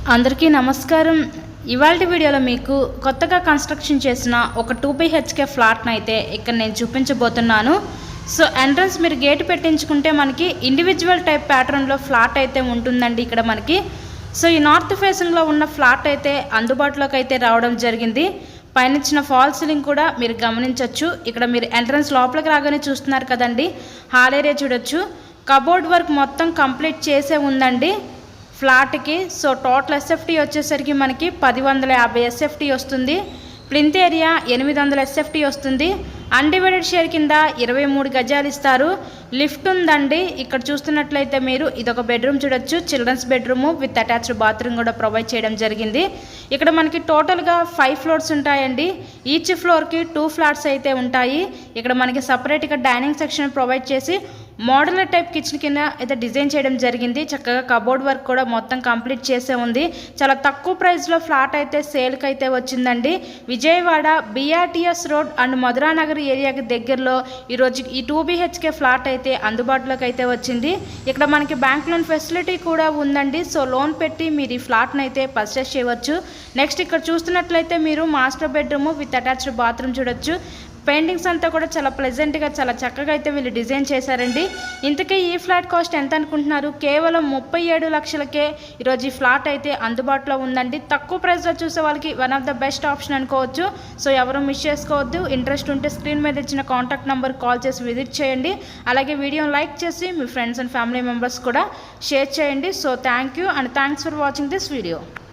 అందరికీ నమస్కారం. ఇవాల్టి వీడియోలో మీకు కొత్తగా కన్స్ట్రక్షన్ చేసిన ఒక 2 BHK ఫ్లాట్ని అయితే ఇక్కడ నేను చూపించబోతున్నాను. సో ఎంట్రన్స్ మీరు గేట్ పెట్టించుకుంటే మనకి ఇండివిజువల్ టైప్ ప్యాటర్న్లో ఫ్లాట్ అయితే ఉంటుందండి ఇక్కడ మనకి. సో ఈ నార్త్ ఫేసింగ్లో ఉన్న ఫ్లాట్ అయితే అందుబాటులోకి అయితే రావడం జరిగింది. పైన ఇచ్చిన ఫాల్ సీలింగ్ కూడా మీరు గమనించవచ్చు. ఇక్కడ మీరు ఎంట్రన్స్ లోపలికి రాగానే చూస్తున్నారు కదండి, హాల్ ఏరియా చూడొచ్చు. కబోర్డ్ వర్క్ మొత్తం కంప్లీట్ చేసే ఉందండి ఫ్లాట్కి. సో టోటల్ ఎస్ఎఫ్టీ వచ్చేసరికి మనకి 1050 ఎస్ఎఫ్టీ వస్తుంది. ప్లింత్ ఏరియా 800 ఎస్ఎఫ్టీ వస్తుంది. అన్డివైడెడ్ షేర్ కింద 23 గజాలు ఇస్తారు. లిఫ్ట్ ఉందండి. ఇక్కడ చూస్తున్నట్లయితే మీరు ఇదొక బెడ్రూమ్ చూడొచ్చు, children's bedroom with attached bathroom కూడా ప్రొవైడ్ చేయడం జరిగింది. ఇక్కడ మనకి టోటల్గా 5 ఫ్లోర్స్ ఉంటాయండి. ఈచ్ ఫ్లోర్కి 2 ఫ్లాట్స్ అయితే ఉంటాయి. ఇక్కడ మనకి సపరేట్గా డైనింగ్ సెక్షన్ ప్రొవైడ్ చేసి మోడలర్ టైప్ కిచెన్ కింద అయితే డిజైన్ చేయడం జరిగింది. చక్కగా కబోర్డ్ వర్క్ కూడా మొత్తం కంప్లీట్ చేసే ఉంది. చాలా తక్కువ ప్రైస్లో ఫ్లాట్ అయితే సేల్కి అయితే వచ్చిందండి. Vijayawada BRTS road and Madhuranagar ఏరియాకి దగ్గరలో ఈరోజు ఈ 2 BHK ఫ్లాట్ అయితే అందుబాటులోకి అయితే వచ్చింది. ఇక్కడ మనకి బ్యాంక్ లోన్ ఫెసిలిటీ కూడా ఉందండి. సో లోన్ పెట్టి మీరు ఈ ఫ్లాట్ని అయితే పర్చేస్ చేయవచ్చు. నెక్స్ట్ ఇక్కడ చూస్తున్నట్లయితే మీరు master bedroom with attached bathroom చూడొచ్చు. పెయింటింగ్స్ అంతా కూడా చాలా ప్లెజెంట్గా చాలా చక్కగా అయితే వీళ్ళు డిజైన్ చేశారండి. ఇంతకీ ఈ ఫ్లాట్ కాస్ట్ ఎంత అనుకుంటున్నారు? కేవలం 37 లక్షలకే ఈరోజు ఈ ఫ్లాట్ అయితే అందుబాటులో ఉందండి. తక్కువ ప్రైస్లో చూసే వాళ్ళకి one of the best option అనుకోవచ్చు. సో ఎవరు మిస్ చేసుకోవద్దు. ఇంట్రెస్ట్ ఉంటే స్క్రీన్ మీద ఇచ్చిన కాంటాక్ట్ నెంబర్ కాల్ చేసి విజిట్ చేయండి. అలాగే వీడియోని లైక్ చేసి మీ ఫ్రెండ్స్ అండ్ ఫ్యామిలీ మెంబర్స్ కూడా షేర్ చేయండి. So thank you and thanks for watching this video.